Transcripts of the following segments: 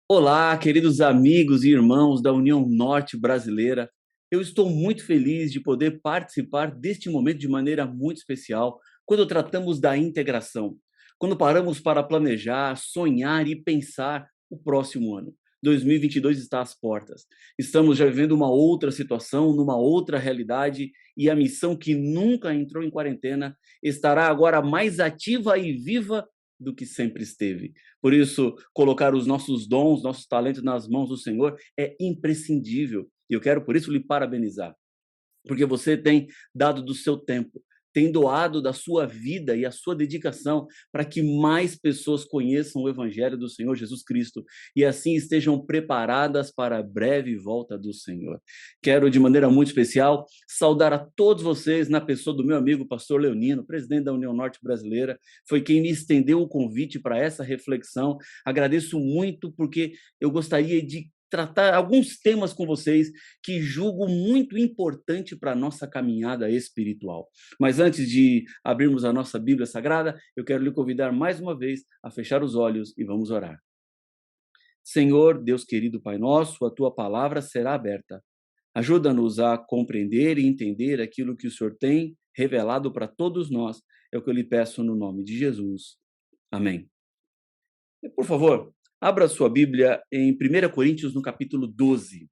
Olá, queridos amigos e irmãos da União Norte Brasileira. Eu estou muito feliz de poder participar deste momento de maneira muito especial, quando tratamos da integração, quando paramos para planejar, sonhar e pensar o próximo ano. 2022 está às portas. Estamos já vivendo uma outra situação, numa outra realidade, e a missão que nunca entrou em quarentena estará agora mais ativa e viva do que sempre esteve. Por isso, colocar os nossos dons, nossos talentos nas mãos do Senhor é imprescindível. E eu quero, por isso, lhe parabenizar, porque você tem dado do seu tempo, tem doado da sua vida e a sua dedicação para que mais pessoas conheçam o Evangelho do Senhor Jesus Cristo e assim estejam preparadas para a breve volta do Senhor. Quero, de maneira muito especial, saudar a todos vocês na pessoa do meu amigo pastor Leonino, presidente da União Norte Brasileira, foi quem me estendeu o convite para essa reflexão. Agradeço muito porque eu gostaria de tratar alguns temas com vocês que julgo muito importante para a nossa caminhada espiritual. Mas antes de abrirmos a nossa Bíblia Sagrada, eu quero lhe convidar mais uma vez a fechar os olhos e vamos orar. Senhor, Deus querido Pai nosso, a tua palavra será aberta. Ajuda-nos a compreender e entender aquilo que o Senhor tem revelado para todos nós. É o que eu lhe peço no nome de Jesus. Amém. E, por favor, abra sua Bíblia em 1 Coríntios, no capítulo 12.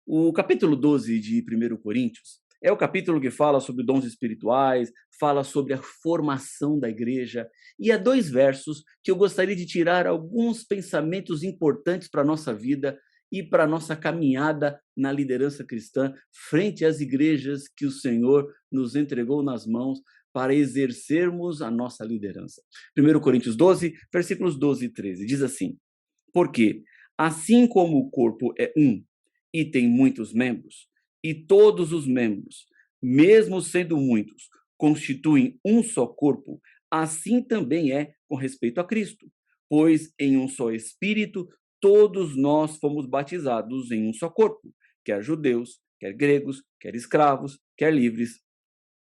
O capítulo 12 de 1 Coríntios é o capítulo que fala sobre dons espirituais, fala sobre a formação da igreja, e há dois versos que eu gostaria de tirar alguns pensamentos importantes para a nossa vida e para a nossa caminhada na liderança cristã, frente às igrejas que o Senhor nos entregou nas mãos para exercermos a nossa liderança. 1 Coríntios 12, versículos 12 e 13, diz assim: Porque, assim como o corpo é um, e tem muitos membros, e todos os membros, mesmo sendo muitos, constituem um só corpo, assim também é com respeito a Cristo. Pois em um só Espírito todos nós fomos batizados em um só corpo, quer judeus, quer gregos, quer escravos, quer livres,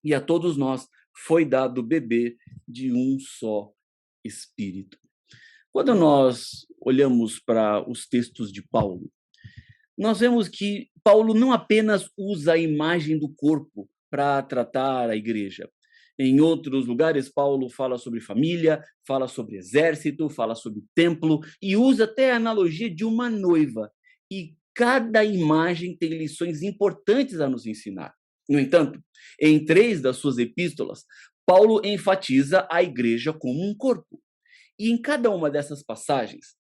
e a todos nós foi dado beber de um só Espírito. Quando nós olhamos para os textos de Paulo, nós vemos que Paulo não apenas usa a imagem do corpo para tratar a igreja. Em outros lugares, Paulo fala sobre família, fala sobre exército, fala sobre templo e usa até a analogia de uma noiva. E cada imagem tem lições importantes a nos ensinar. No entanto, em 3 das suas epístolas, Paulo enfatiza a igreja como um corpo. E em cada uma dessas passagens,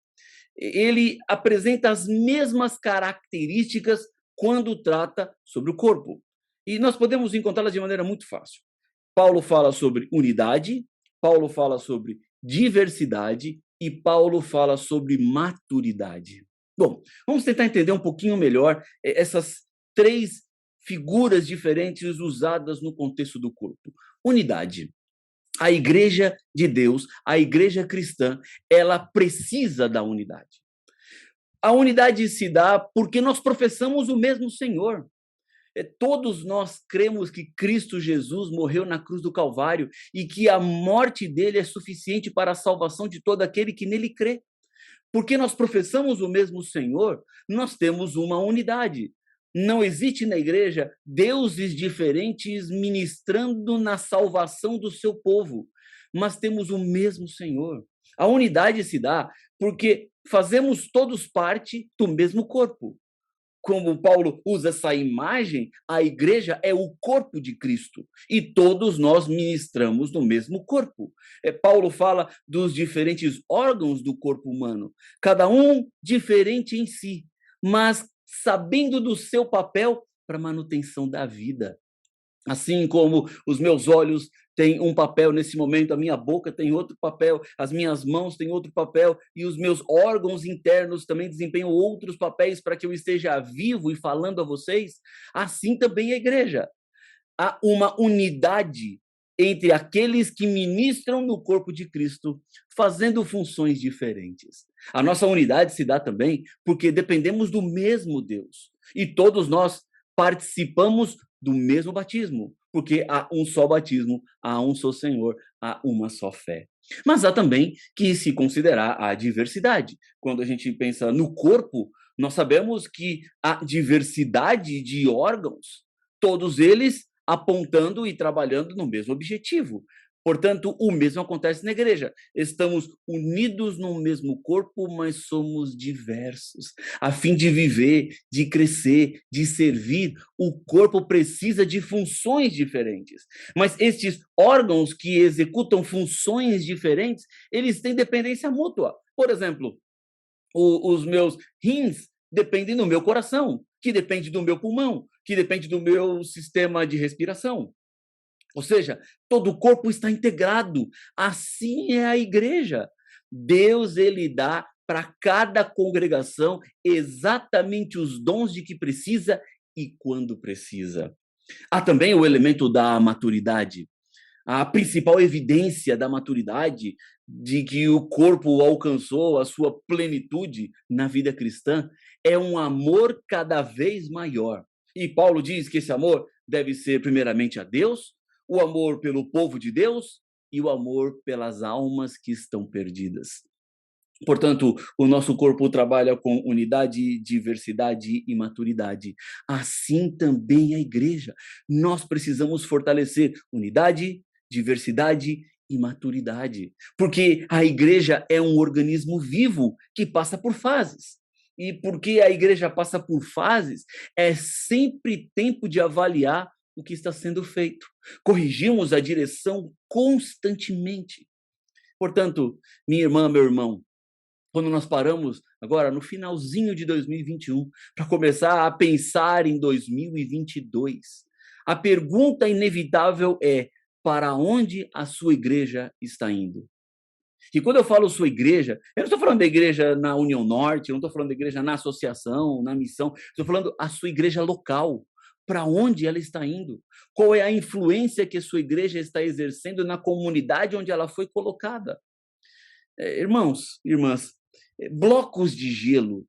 ele apresenta as mesmas características quando trata sobre o corpo. E nós podemos encontrá-las de maneira muito fácil. Paulo fala sobre unidade, Paulo fala sobre diversidade e Paulo fala sobre maturidade. Bom, vamos tentar entender um pouquinho melhor essas 3 figuras diferentes usadas no contexto do corpo. Unidade. A igreja de Deus, a igreja cristã, ela precisa da unidade. A unidade se dá porque nós professamos o mesmo Senhor. Todos nós cremos que Cristo Jesus morreu na cruz do Calvário e que a morte dele é suficiente para a salvação de todo aquele que nele crê. Porque nós professamos o mesmo Senhor, nós temos uma unidade. Não existe na igreja deuses diferentes ministrando na salvação do seu povo, mas temos o mesmo Senhor. A unidade se dá porque fazemos todos parte do mesmo corpo. Como Paulo usa essa imagem, a igreja é o corpo de Cristo e todos nós ministramos no mesmo corpo. Paulo fala dos diferentes órgãos do corpo humano, cada um diferente em si, mas sabendo do seu papel para a manutenção da vida. Assim como os meus olhos têm um papel nesse momento, a minha boca tem outro papel, as minhas mãos têm outro papel e os meus órgãos internos também desempenham outros papéis para que eu esteja vivo e falando a vocês, assim também a igreja. Há uma unidade entre aqueles que ministram no corpo de Cristo, fazendo funções diferentes. A nossa unidade se dá também porque dependemos do mesmo Deus e todos nós participamos do mesmo batismo, porque há um só batismo, há um só Senhor, há uma só fé. Mas há também que se considerar a diversidade. Quando a gente pensa no corpo, nós sabemos que há diversidade de órgãos, todos eles apontando e trabalhando no mesmo objetivo. Portanto, o mesmo acontece na igreja. Estamos unidos no mesmo corpo, mas somos diversos. A fim de viver, de crescer, de servir, o corpo precisa de funções diferentes. Mas estes órgãos que executam funções diferentes, eles têm dependência mútua. Por exemplo, os meus rins dependem do meu coração, que depende do meu pulmão, que depende do meu sistema de respiração. Ou seja, todo o corpo está integrado. Assim é a igreja. Deus, ele dá para cada congregação exatamente os dons de que precisa e quando precisa. Há também o elemento da maturidade. A principal evidência da maturidade, de que o corpo alcançou a sua plenitude na vida cristã, é um amor cada vez maior. E Paulo diz que esse amor deve ser, primeiramente, a Deus, o amor pelo povo de Deus e o amor pelas almas que estão perdidas. Portanto, o nosso corpo trabalha com unidade, diversidade e maturidade. Assim também a igreja. Nós precisamos fortalecer unidade, diversidade e maturidade, porque a igreja é um organismo vivo que passa por fases. E porque a igreja passa por fases, é sempre tempo de avaliar o que está sendo feito. Corrigimos a direção constantemente. Portanto, minha irmã, meu irmão, quando nós paramos agora no finalzinho de 2021 para começar a pensar em 2022, a pergunta inevitável é: para onde a sua igreja está indo? E quando eu falo sua igreja, eu não estou falando da igreja na União Norte, eu não estou falando da igreja na associação, na missão, estou falando a sua igreja local. Para onde ela está indo? Qual é a influência que a sua igreja está exercendo na comunidade onde ela foi colocada? Irmãos, irmãs, blocos de gelo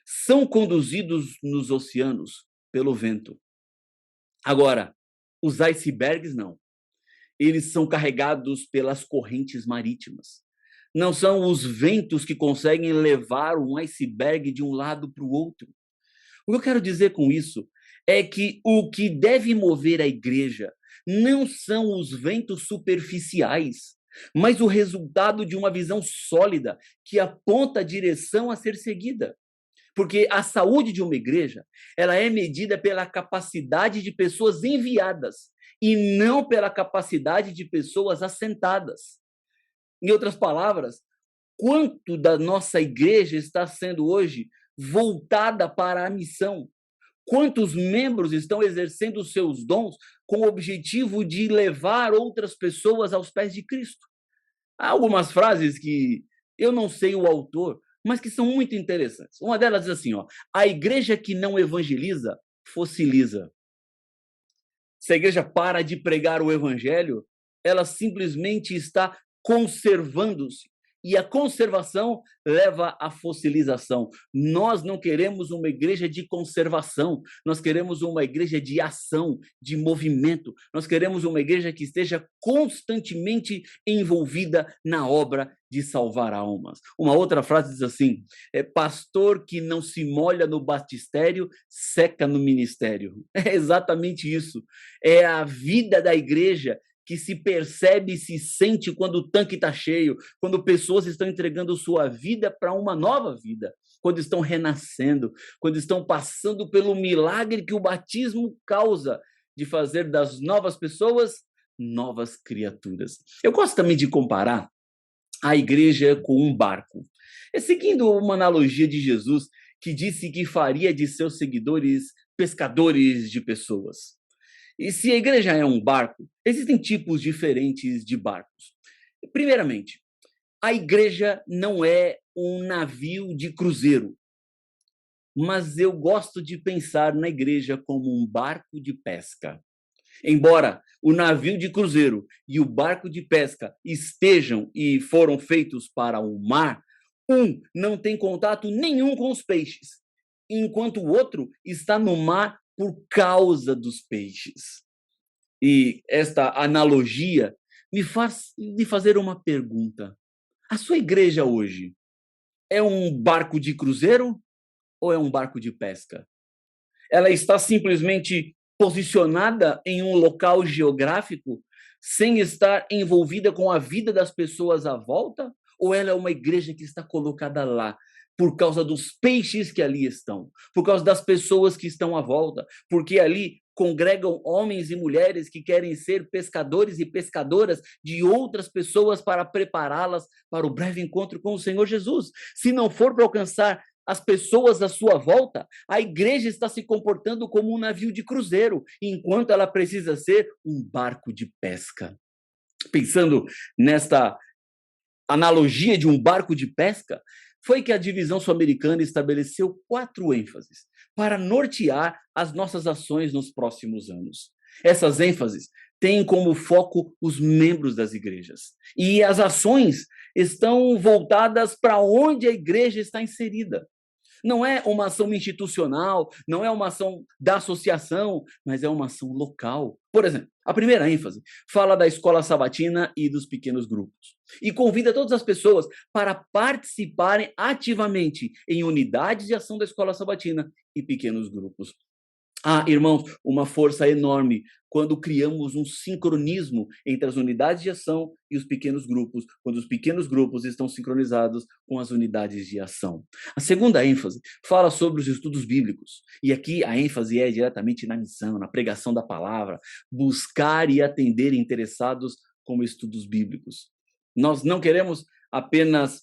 são conduzidos nos oceanos pelo vento. Agora, os icebergs não. Eles são carregados pelas correntes marítimas. Não são os ventos que conseguem levar um iceberg de um lado para o outro. O que eu quero dizer com isso é que o que deve mover a igreja não são os ventos superficiais, mas o resultado de uma visão sólida que aponta a direção a ser seguida. Porque a saúde de uma igreja, ela é medida pela capacidade de pessoas enviadas e não pela capacidade de pessoas assentadas. Em outras palavras, quanto da nossa igreja está sendo hoje voltada para a missão? Quantos membros estão exercendo os seus dons com o objetivo de levar outras pessoas aos pés de Cristo? Há algumas frases que eu não sei o autor, mas que são muito interessantes. Uma delas diz assim, ó: a igreja que não evangeliza, fossiliza. Se a igreja para de pregar o evangelho, ela simplesmente está conservando-se. E a conservação leva à fossilização. Nós não queremos uma igreja de conservação, nós queremos uma igreja de ação, de movimento. Nós queremos uma igreja que esteja constantemente envolvida na obra de salvar almas. Uma outra frase diz assim: pastor que não se molha no batistério, seca no ministério. É exatamente isso. É a vida da igreja que se percebe e se sente quando o tanque está cheio, quando pessoas estão entregando sua vida para uma nova vida, quando estão renascendo, quando estão passando pelo milagre que o batismo causa, de fazer das novas pessoas novas criaturas. Eu gosto também de comparar a igreja com um barco. Seguindo uma analogia de Jesus, que disse que faria de seus seguidores pescadores de pessoas. E se a igreja é um barco, existem tipos diferentes de barcos. Primeiramente, a igreja não é um navio de cruzeiro, mas eu gosto de pensar na igreja como um barco de pesca. Embora o navio de cruzeiro e o barco de pesca estejam e foram feitos para o mar, um não tem contato nenhum com os peixes, enquanto o outro está no mar por causa dos peixes. E esta analogia me faz lhe fazer uma pergunta. A sua igreja hoje é um barco de cruzeiro ou é um barco de pesca? Ela está simplesmente posicionada em um local geográfico, sem estar envolvida com a vida das pessoas à volta? Ou ela é uma igreja que está colocada lá por causa dos peixes que ali estão, por causa das pessoas que estão à volta, porque ali congregam homens e mulheres que querem ser pescadores e pescadoras de outras pessoas para prepará-las para o breve encontro com o Senhor Jesus? Se não for para alcançar as pessoas à sua volta, a igreja está se comportando como um navio de cruzeiro, enquanto ela precisa ser um barco de pesca. Pensando nesta analogia de um barco de pesca, foi que a divisão sul-americana estabeleceu 4 ênfases para nortear as nossas ações nos próximos anos. Essas ênfases têm como foco os membros das igrejas. E as ações estão voltadas para onde a igreja está inserida. Não é uma ação institucional, não é uma ação da associação, mas é uma ação local. Por exemplo, a primeira ênfase fala da escola sabatina e dos pequenos grupos. E convida todas as pessoas para participarem ativamente em unidades de ação da escola sabatina e pequenos grupos. Irmãos, uma força enorme quando criamos um sincronismo entre as unidades de ação e os pequenos grupos, quando os pequenos grupos estão sincronizados com as unidades de ação. A segunda ênfase fala sobre os estudos bíblicos, e aqui a ênfase é diretamente na missão, na pregação da palavra, buscar e atender interessados com estudos bíblicos. Nós não queremos apenas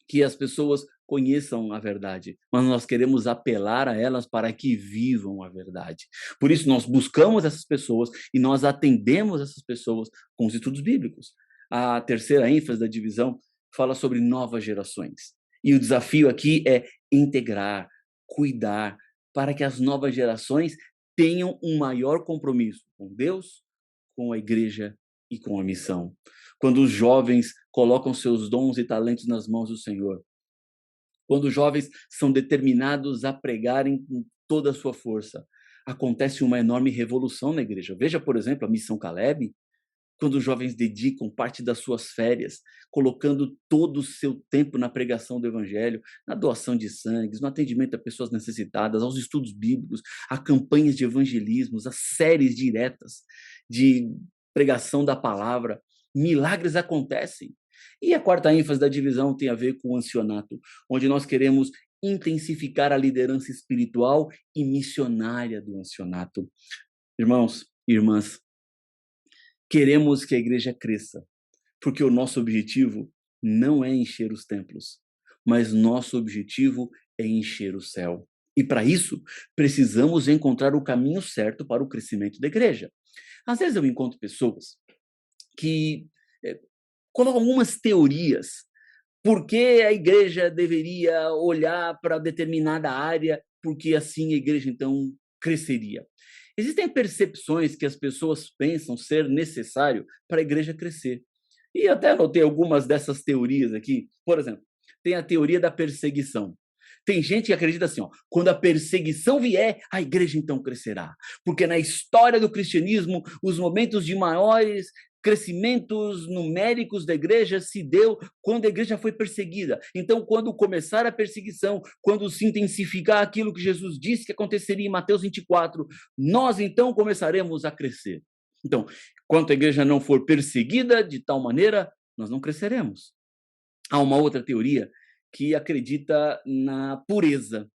que as pessoas conheçam a verdade, mas nós queremos apelar a elas para que vivam a verdade. Por isso, nós buscamos essas pessoas e nós atendemos essas pessoas com os estudos bíblicos. A terceira ênfase da divisão fala sobre novas gerações. E o desafio aqui é integrar, cuidar, para que as novas gerações tenham um maior compromisso com Deus, com a igreja e com a missão. Quando os jovens colocam seus dons e talentos nas mãos do Senhor, quando os jovens são determinados a pregarem com toda a sua força, acontece uma enorme revolução na igreja. Veja, por exemplo, a Missão Caleb, quando os jovens dedicam parte das suas férias, colocando todo o seu tempo na pregação do evangelho, na doação de sangues, no atendimento a pessoas necessitadas, aos estudos bíblicos, a campanhas de evangelismos, a séries diretas de pregação da palavra, milagres acontecem. E a quarta ênfase da divisão tem a ver com o ancianato, onde nós queremos intensificar a liderança espiritual e missionária do ancianato. Irmãos e irmãs, queremos que a igreja cresça, porque o nosso objetivo não é encher os templos, mas nosso objetivo é encher o céu. E para isso, precisamos encontrar o caminho certo para o crescimento da igreja. Às vezes eu encontro pessoas que colocam algumas teorias, por que a igreja deveria olhar para determinada área, porque assim a igreja então cresceria. Existem percepções que as pessoas pensam ser necessário para a igreja crescer. E eu até anotei algumas dessas teorias aqui. Por exemplo, tem a teoria da perseguição. Tem gente que acredita assim, quando a perseguição vier, a igreja então crescerá. Porque na história do cristianismo, os momentos de maiores crescimentos numéricos da igreja se deu quando a igreja foi perseguida. Então, quando começar a perseguição, quando se intensificar aquilo que Jesus disse que aconteceria em Mateus 24, nós então começaremos a crescer. Então, enquanto a igreja não for perseguida de tal maneira, nós não cresceremos. Há uma outra teoria que acredita na pureza.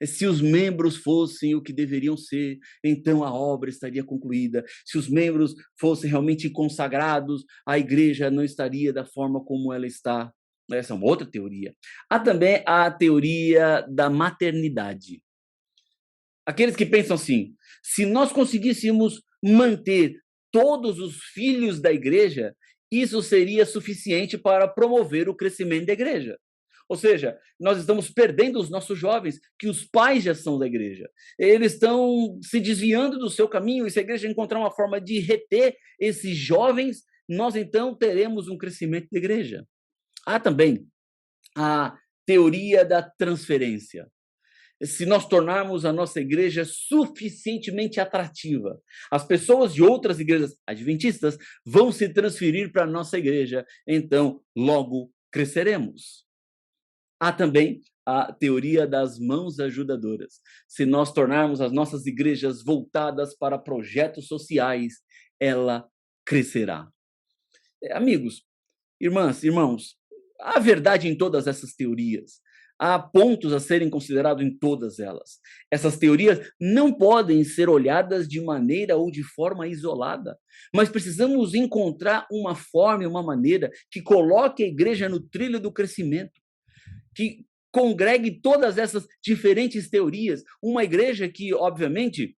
Se os membros fossem o que deveriam ser, então a obra estaria concluída. Se os membros fossem realmente consagrados, a igreja não estaria da forma como ela está. Essa é uma outra teoria. Há também a teoria da maternidade. Aqueles que pensam assim, se nós conseguíssemos manter todos os filhos da igreja, isso seria suficiente para promover o crescimento da igreja. Ou seja, nós estamos perdendo os nossos jovens, que os pais já são da igreja. Eles estão se desviando do seu caminho, e se a igreja encontrar uma forma de reter esses jovens, nós então teremos um crescimento da igreja. Há também a teoria da transferência. se nós tornarmos a nossa igreja suficientemente atrativa, as pessoas de outras igrejas adventistas vão se transferir para a nossa igreja, então logo cresceremos. Há também a teoria das mãos ajudadoras. Se nós tornarmos as nossas igrejas voltadas para projetos sociais, ela crescerá. Amigos, irmãs, irmãos, há verdade em todas essas teorias. Há pontos a serem considerados em todas elas. Essas teorias não podem ser olhadas de maneira ou de forma isolada, mas precisamos encontrar uma forma e uma maneira que coloque a igreja no trilho do crescimento, que congregue todas essas diferentes teorias. Uma igreja que, obviamente,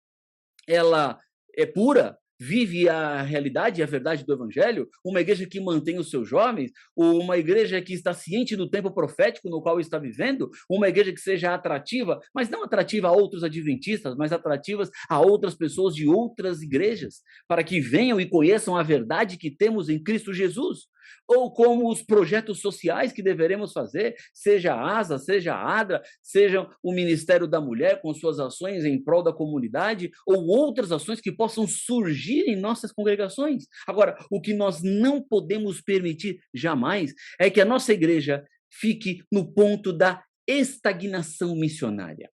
ela é pura, vive a realidade e a verdade do evangelho, uma igreja que mantém os seus jovens, uma igreja que está ciente do tempo profético no qual está vivendo, uma igreja que seja atrativa, mas não atrativa a outros adventistas, mas atrativas a outras pessoas de outras igrejas, para que venham e conheçam a verdade que temos em Cristo Jesus. Ou como os projetos sociais que deveremos fazer, seja a ASA, seja a ADRA, seja o Ministério da Mulher com suas ações em prol da comunidade, ou outras ações que possam surgir em nossas congregações. Agora, o que nós não podemos permitir jamais é que a nossa igreja fique no ponto da estagnação missionária.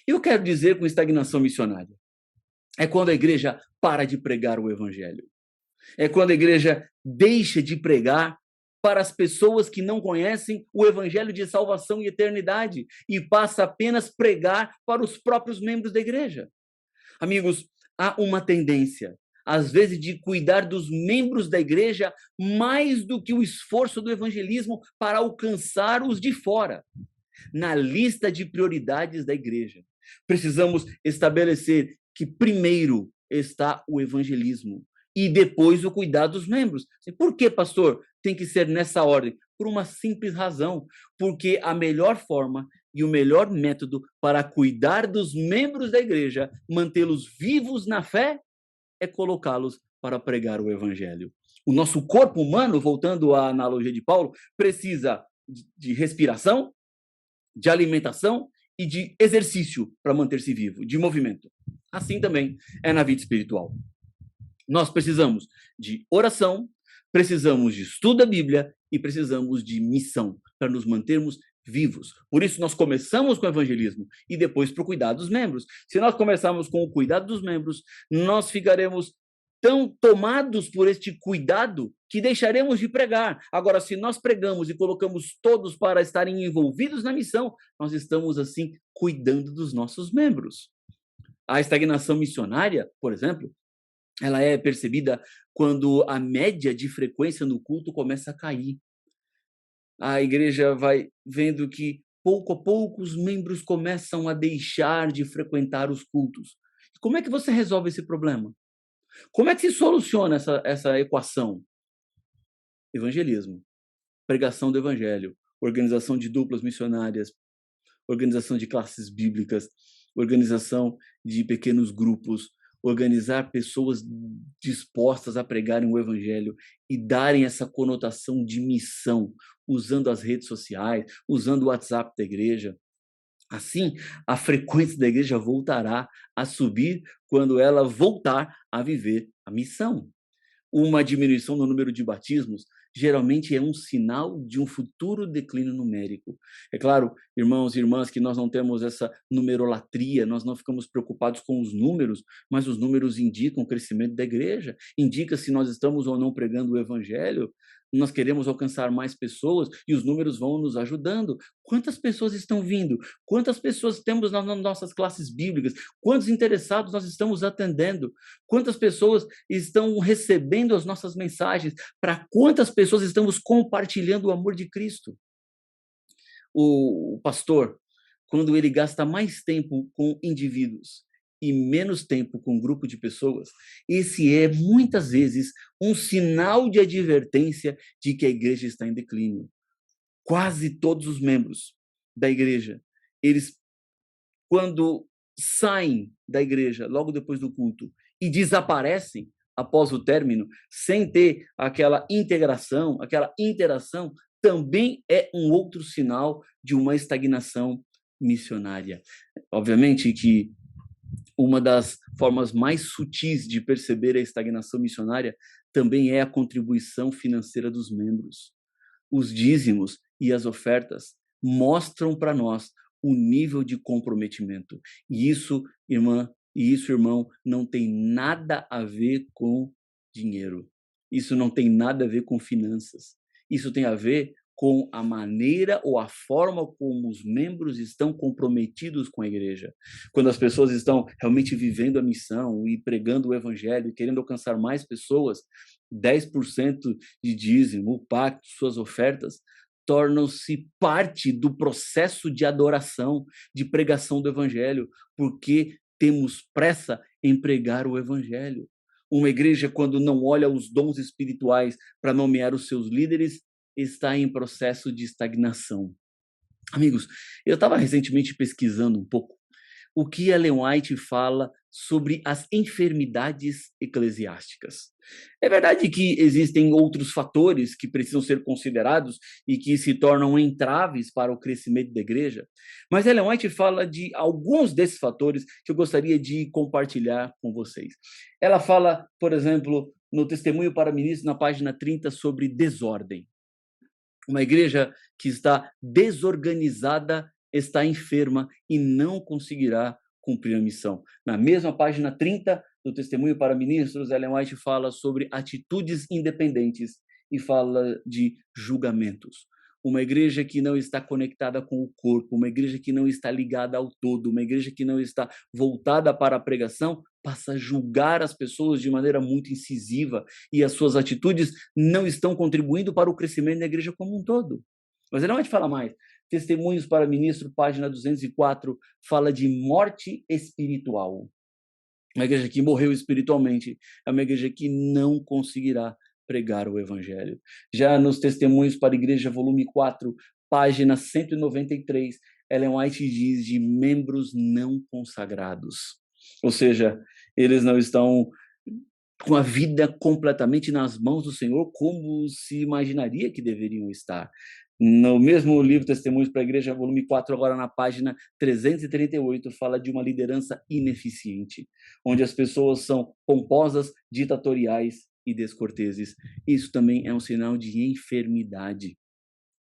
Eu quero dizer com estagnação missionária, é quando a igreja para de pregar o evangelho. É quando a igreja deixa de pregar para as pessoas que não conhecem o evangelho de salvação e eternidade e passa apenas a pregar para os próprios membros da igreja. Amigos, há uma tendência, às vezes, de cuidar dos membros da igreja mais do que o esforço do evangelismo para alcançar os de fora. Na lista de prioridades da igreja, precisamos estabelecer que primeiro está o evangelismo e depois o cuidado dos membros. Por que, pastor, tem que ser nessa ordem? Por uma simples razão, porque a melhor forma e o melhor método para cuidar dos membros da igreja, mantê-los vivos na fé, é colocá-los para pregar o evangelho. O nosso corpo humano, voltando à analogia de Paulo, precisa de respiração, de alimentação e de exercício para manter-se vivo, de movimento. Assim também é na vida espiritual. Nós precisamos de oração, precisamos de estudo da Bíblia e precisamos de missão para nos mantermos vivos. Por isso, nós começamos com o evangelismo e depois para o cuidado dos membros. Se nós começarmos com o cuidado dos membros, nós ficaremos tão tomados por este cuidado que deixaremos de pregar. Agora, se nós pregamos e colocamos todos para estarem envolvidos na missão, nós estamos, assim, cuidando dos nossos membros. A estagnação missionária, por exemplo, ela é percebida quando a média de frequência no culto começa a cair. A igreja vai vendo que, pouco a pouco, os membros começam a deixar de frequentar os cultos. Como é que você resolve esse problema? Como é que se soluciona essa equação? Evangelismo, pregação do evangelho, organização de duplas missionárias, organização de classes bíblicas, organização de pequenos grupos, organizar pessoas dispostas a pregarem o evangelho e darem essa conotação de missão, usando as redes sociais, usando o WhatsApp da igreja. Assim, a frequência da igreja voltará a subir quando ela voltar a viver a missão. Uma diminuição no número de batismos geralmente é um sinal de um futuro declínio numérico. É claro, irmãos e irmãs, que nós não temos essa numerolatria, nós não ficamos preocupados com os números, mas os números indicam o crescimento da igreja, indica se nós estamos ou não pregando o evangelho, nós queremos alcançar mais pessoas e os números vão nos ajudando. Quantas pessoas estão vindo? Quantas pessoas temos nas nossas classes bíblicas? Quantos interessados nós estamos atendendo? Quantas pessoas estão recebendo as nossas mensagens? Para quantas pessoas estamos compartilhando o amor de Cristo? O pastor, quando ele gasta mais tempo com indivíduos e menos tempo com um grupo de pessoas, esse é, muitas vezes, um sinal de advertência de que a igreja está em declínio. Quase todos os membros da igreja, eles, quando saem da igreja logo depois do culto e desaparecem após o término, sem ter aquela integração, aquela interação, também é um outro sinal de uma estagnação missionária. Obviamente que uma das formas mais sutis de perceber a estagnação missionária também é a contribuição financeira dos membros. Os dízimos e as ofertas mostram para nós o nível de comprometimento. E isso, irmã, e isso, irmão, não tem nada a ver com dinheiro. Isso não tem nada a ver com finanças. Isso tem a ver com a maneira ou a forma como os membros estão comprometidos com a igreja. Quando as pessoas estão realmente vivendo a missão e pregando o evangelho e querendo alcançar mais pessoas, 10% de dízimo, o pacto, suas ofertas, tornam-se parte do processo de adoração, de pregação do evangelho, porque temos pressa em pregar o evangelho. Uma igreja, quando não olha os dons espirituais para nomear os seus líderes, está em processo de estagnação. Amigos, eu estava recentemente pesquisando um pouco o que Ellen White fala sobre as enfermidades eclesiásticas. É verdade que existem outros fatores que precisam ser considerados e que se tornam entraves para o crescimento da igreja, mas Ellen White fala de alguns desses fatores que eu gostaria de compartilhar com vocês. Ela fala, por exemplo, no Testemunho para Ministros, na página 30, sobre desordem. Uma igreja que está desorganizada está enferma e não conseguirá cumprir a missão. Na mesma página 30 do Testemunho para Ministros, Ellen White fala sobre atitudes independentes e fala de julgamentos. Uma igreja que não está conectada com o corpo, uma igreja que não está ligada ao todo, uma igreja que não está voltada para a pregação, passa a julgar as pessoas de maneira muito incisiva e as suas atitudes não estão contribuindo para o crescimento da igreja como um todo. Mas ele não vai te falar mais. Testemunhos para Ministro, página 204, fala de morte espiritual. Uma igreja que morreu espiritualmente é uma igreja que não conseguirá pregar o evangelho. Já nos Testemunhos para a Igreja, volume 4, página 193, Ellen White diz de membros não consagrados. Ou seja, eles não estão com a vida completamente nas mãos do Senhor, como se imaginaria que deveriam estar. No mesmo livro Testemunhos para a Igreja, volume 4, agora na página 338, fala de uma liderança ineficiente, onde as pessoas são pomposas, ditatoriais e descorteses. Isso também é um sinal de enfermidade.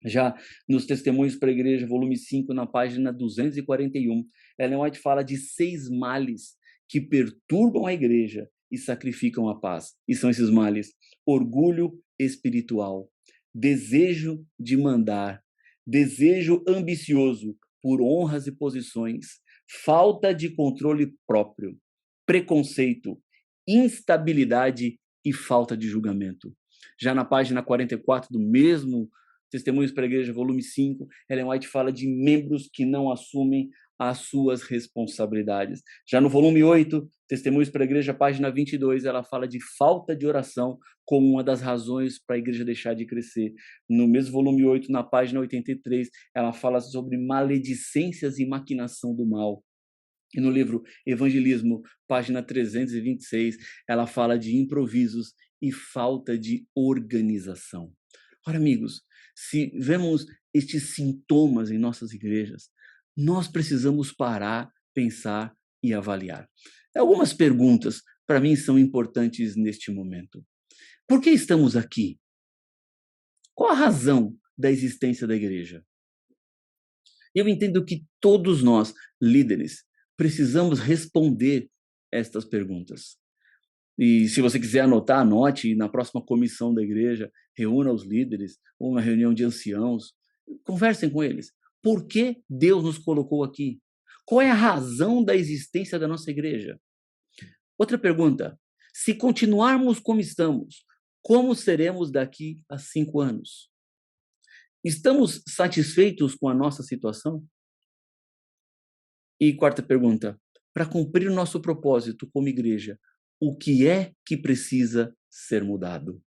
Já nos Testemunhos para a Igreja, volume 5, na página 241, Ellen White fala de 6 males que perturbam a igreja e sacrificam a paz. E são esses males: orgulho espiritual, desejo de mandar, desejo ambicioso por honras e posições, falta de controle próprio, preconceito, instabilidade e falta de julgamento. Já na página 44 do mesmo Testemunhos para a Igreja, volume 5, Ellen White fala de membros que não assumem as suas responsabilidades. Já no volume 8, Testemunhos para a Igreja, página 22, ela fala de falta de oração como uma das razões para a igreja deixar de crescer. No mesmo volume 8, na página 83, ela fala sobre maledicências e maquinação do mal. E no livro Evangelismo, página 326, ela fala de improvisos e falta de organização. Ora, amigos, se vemos estes sintomas em nossas igrejas, nós precisamos parar, pensar e avaliar. Algumas perguntas, para mim, são importantes neste momento. Por que estamos aqui? Qual a razão da existência da igreja? Eu entendo que todos nós, líderes, precisamos responder estas perguntas. E se você quiser anotar, anote, e na próxima comissão da igreja, reúna os líderes, ou uma reunião de anciãos, conversem com eles. Por que Deus nos colocou aqui? Qual é a razão da existência da nossa igreja? Outra pergunta: se continuarmos como estamos, como seremos daqui a 5 anos? Estamos satisfeitos com a nossa situação? E quarta pergunta: para cumprir o nosso propósito como igreja, o que é que precisa ser mudado?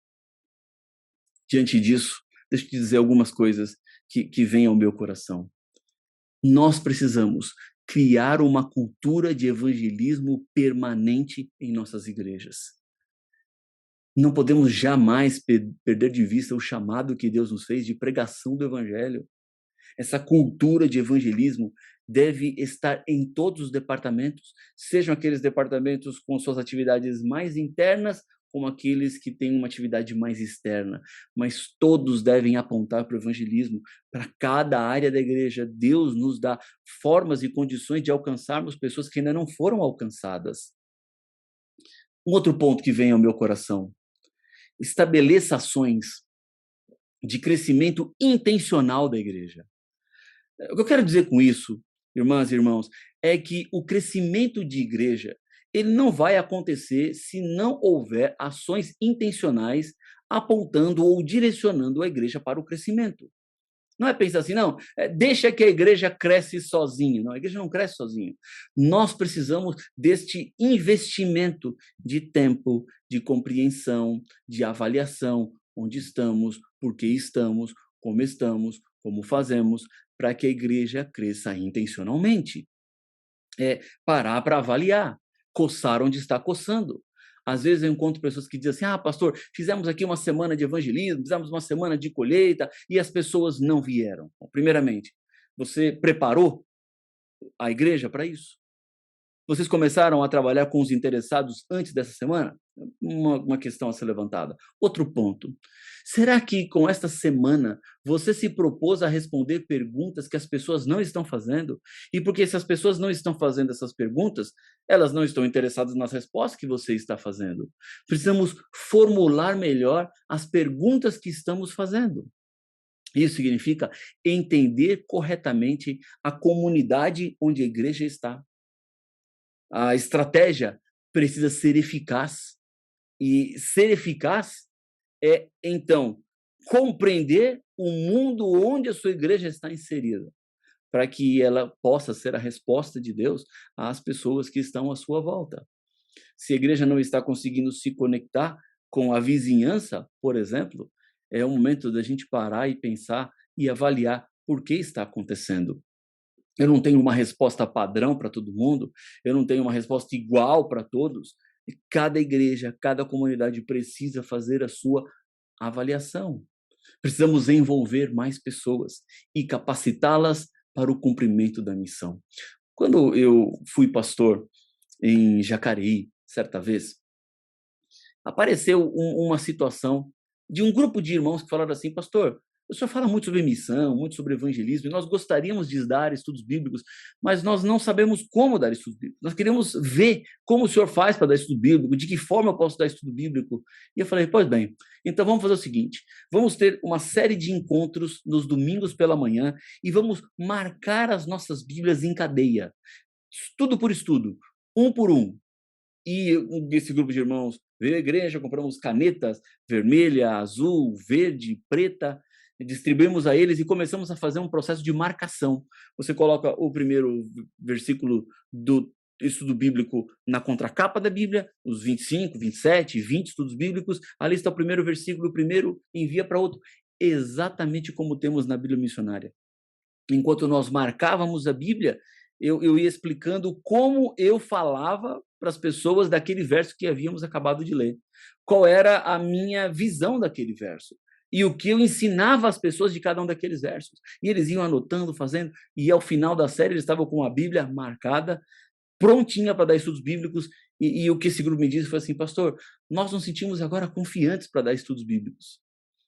Diante disso, deixa eu te dizer algumas coisas que vêm ao meu coração. Nós precisamos criar uma cultura de evangelismo permanente em nossas igrejas. Não podemos jamais perder de vista o chamado que Deus nos fez de pregação do evangelho. Essa cultura de evangelismo deve estar em todos os departamentos, sejam aqueles departamentos com suas atividades mais internas, como aqueles que têm uma atividade mais externa, mas todos devem apontar para o evangelismo, para cada área da igreja. Deus nos dá formas e condições de alcançarmos pessoas que ainda não foram alcançadas. Um outro ponto que vem ao meu coração: estabeleça ações de crescimento intencional da igreja. O que eu quero dizer com isso, irmãs e irmãos, é que o crescimento de igreja, ele não vai acontecer se não houver ações intencionais apontando ou direcionando a igreja para o crescimento. Não é pensar assim, não, deixa que a igreja cresce sozinha. Não, a igreja não cresce sozinha. Nós precisamos deste investimento de tempo, de compreensão, de avaliação, onde estamos, por que estamos, como fazemos, para que a igreja cresça intencionalmente. É parar para avaliar, coçar onde está coçando. Às vezes eu encontro pessoas que dizem assim, pastor, fizemos aqui uma semana de evangelismo, fizemos uma semana de colheita e as pessoas não vieram. Bom, primeiramente, você preparou a igreja para isso? Vocês começaram a trabalhar com os interessados antes dessa semana? Uma questão a ser levantada. Outro ponto. Será que com esta semana você se propôs a responder perguntas que as pessoas não estão fazendo? E porque se as pessoas não estão fazendo essas perguntas, elas não estão interessadas nas respostas que você está fazendo. Precisamos formular melhor as perguntas que estamos fazendo. Isso significa entender corretamente a comunidade onde a igreja está. A estratégia precisa ser eficaz. E ser eficaz é, então, compreender o mundo onde a sua igreja está inserida, para que ela possa ser a resposta de Deus às pessoas que estão à sua volta. Se a igreja não está conseguindo se conectar com a vizinhança, por exemplo, é o momento da gente parar e pensar e avaliar por que está acontecendo. Eu não tenho uma resposta padrão para todo mundo, eu não tenho uma resposta igual para todos. E cada igreja, cada comunidade precisa fazer a sua avaliação. Precisamos envolver mais pessoas e capacitá-las para o cumprimento da missão. Quando eu fui pastor em Jacareí, certa vez, apareceu uma situação de um grupo de irmãos que falaram assim, pastor, o senhor fala muito sobre missão, muito sobre evangelismo, e nós gostaríamos de dar estudos bíblicos, mas nós não sabemos como dar estudos bíblicos. Nós queremos ver como o senhor faz para dar estudo bíblico, de que forma eu posso dar estudo bíblico. E eu falei, pois bem, então vamos fazer o seguinte, vamos ter uma série de encontros nos domingos pela manhã e vamos marcar as nossas Bíblias em cadeia, estudo por estudo, um por um. E esse grupo de irmãos veio à igreja, compramos canetas vermelha, azul, verde, preta, distribuímos a eles e começamos a fazer um processo de marcação. Você coloca o primeiro versículo do estudo bíblico na contracapa da Bíblia, os 25, 27, 20 estudos bíblicos, ali está o primeiro versículo, o primeiro envia para outro, exatamente como temos na Bíblia missionária. Enquanto nós marcávamos a Bíblia, eu ia explicando como eu falava para as pessoas daquele verso que havíamos acabado de ler. Qual era a minha visão daquele verso. E o que eu ensinava às pessoas de cada um daqueles versos. E eles iam anotando, fazendo, e ao final da série eles estavam com a Bíblia marcada, prontinha para dar estudos bíblicos, e o que esse grupo me disse foi assim, pastor, nós nos sentimos agora confiantes para dar estudos bíblicos.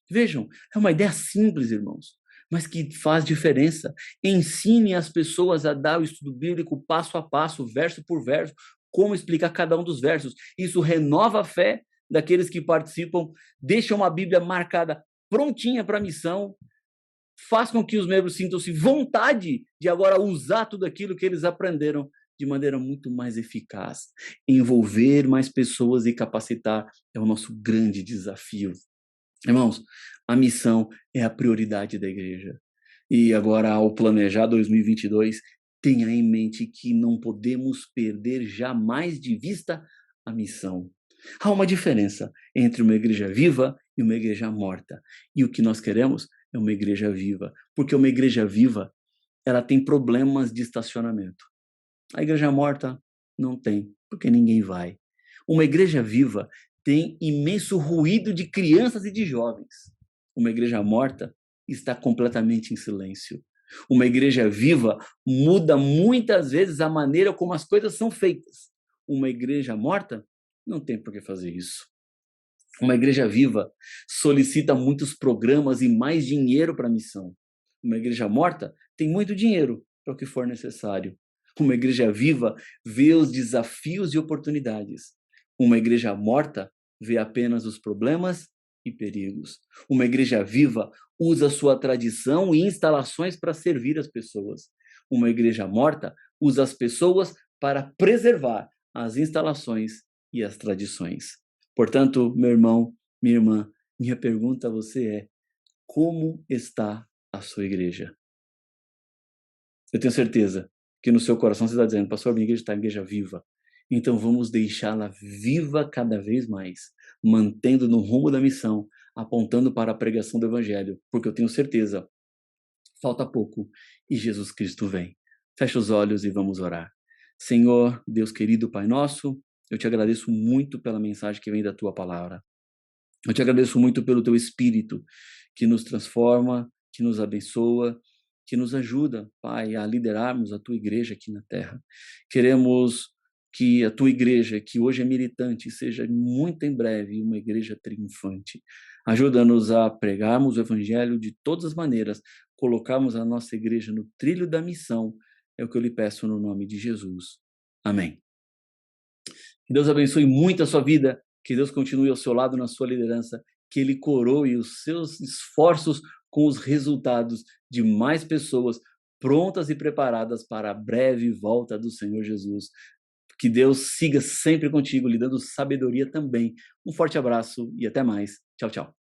Vejam, é uma ideia simples, irmãos, mas que faz diferença. Ensine as pessoas a dar o estudo bíblico passo a passo, verso por verso, como explicar cada um dos versos. Isso renova a fé daqueles que participam, deixa uma Bíblia marcada, prontinha para a missão, faz com que os membros sintam-se vontade de agora usar tudo aquilo que eles aprenderam de maneira muito mais eficaz. Envolver mais pessoas e capacitar é o nosso grande desafio. Irmãos, a missão é a prioridade da igreja. E agora, ao planejar 2022, tenha em mente que não podemos perder jamais de vista a missão. Há uma diferença entre uma igreja viva e uma igreja morta. E o que nós queremos é uma igreja viva. Porque uma igreja viva, ela tem problemas de estacionamento. A igreja morta não tem, porque ninguém vai. Uma igreja viva tem imenso ruído de crianças e de jovens. Uma igreja morta está completamente em silêncio. Uma igreja viva muda muitas vezes a maneira como as coisas são feitas. Uma igreja morta não tem por que fazer isso. Uma igreja viva solicita muitos programas e mais dinheiro para a missão. Uma igreja morta tem muito dinheiro para o que for necessário. Uma igreja viva vê os desafios e oportunidades. Uma igreja morta vê apenas os problemas e perigos. Uma igreja viva usa sua tradição e instalações para servir as pessoas. Uma igreja morta usa as pessoas para preservar as instalações e as tradições. Portanto, meu irmão, minha irmã, minha pergunta a você é: como está a sua igreja? Eu tenho certeza que no seu coração você está dizendo, pastor, minha igreja está uma igreja viva. Então vamos deixá-la viva cada vez mais, mantendo no rumo da missão, apontando para a pregação do evangelho, porque eu tenho certeza, falta pouco e Jesus Cristo vem. Fecha os olhos e vamos orar. Senhor, Deus querido, Pai nosso, eu te agradeço muito pela mensagem que vem da tua palavra. Eu te agradeço muito pelo teu Espírito, que nos transforma, que nos abençoa, que nos ajuda, Pai, a liderarmos a tua igreja aqui na terra. Queremos que a tua igreja, que hoje é militante, seja muito em breve uma igreja triunfante. Ajuda-nos a pregarmos o evangelho de todas as maneiras, colocarmos a nossa igreja no trilho da missão. É o que eu lhe peço no nome de Jesus. Amém. Que Deus abençoe muito a sua vida, que Deus continue ao seu lado na sua liderança, que Ele coroe os seus esforços com os resultados de mais pessoas prontas e preparadas para a breve volta do Senhor Jesus. Que Deus siga sempre contigo, lhe dando sabedoria também. Um forte abraço e até mais. Tchau, tchau.